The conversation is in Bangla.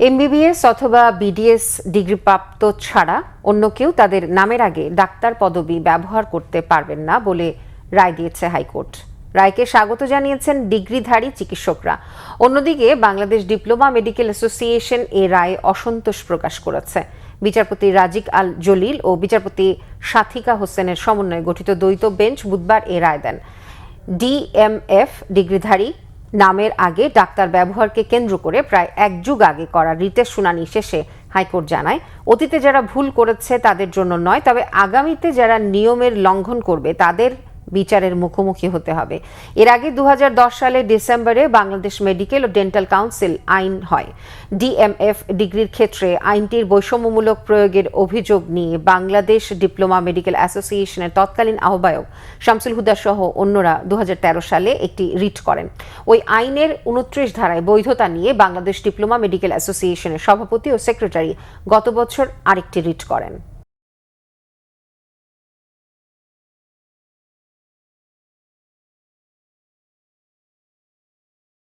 এমবিবিএস অথবা বিডিএস ডিগ্রিপ্রাপ্ত ছাড়া অন্য কেউ তাদের নামের আগে ডাক্তার পদবি ব্যবহার করতে পারবেন না বলে রায় দিয়েছে হাইকোর্ট। রায়কে স্বাগত জানিয়েছেন ডিগ্রিধারী চিকিৎসকরা। অন্যদিকে বাংলাদেশ ডিপ্লোমা মেডিকেল অ্যাসোসিয়েশন এ রায়ে অসন্তোষ প্রকাশ করেছে। বিচারপতি রাজিক আল জলিল ও বিচারপতি সাথিকা হোসেনের সমন্বয়ে গঠিত দ্বৈত বেঞ্চ বুধবার এ রায় দেন। ডিএমএফ ডিগ্রিধারী নামের আগে ডাক্তার ব্যবহারকে কেন্দ্র করে প্রায় এক যুগ আগে করা রিটের শুনানি শেষে হাইকোর্ট জানায়, অতীতে যারা ভুল করেছে তাদের জন্য নয়, তবে আগামীতে যারা নিয়মের লঙ্ঘন করবে তাদের বিচারের মুখোমুখি হতে হবে। এর আগে 2010 সালের ডিসেম্বরে বাংলাদেশ মেডিকেল ও ডেন্টাল কাউন্সিল আইন হয়। ডিএমএফ ডিগ্রির ক্ষেত্রে আইনটির বৈষম্যমূলক প্রয়োগের অভিযোগ নিয়ে বাংলাদেশ ডিপ্লোমা মেডিকেল অ্যাসোসিয়েশনের তৎকালীন আহ্বায়ক শামসুল হুদা সহ অন্যরা 2013 সালে একটি রিট করেন। ওই আইনের 29 ধারায় বৈধতা নিয়ে বাংলাদেশ ডিপ্লোমা মেডিকেল অ্যাসোসিয়েশনের সভাপতি ও সেক্রেটারি গত বছর আরেকটি রিট করেন।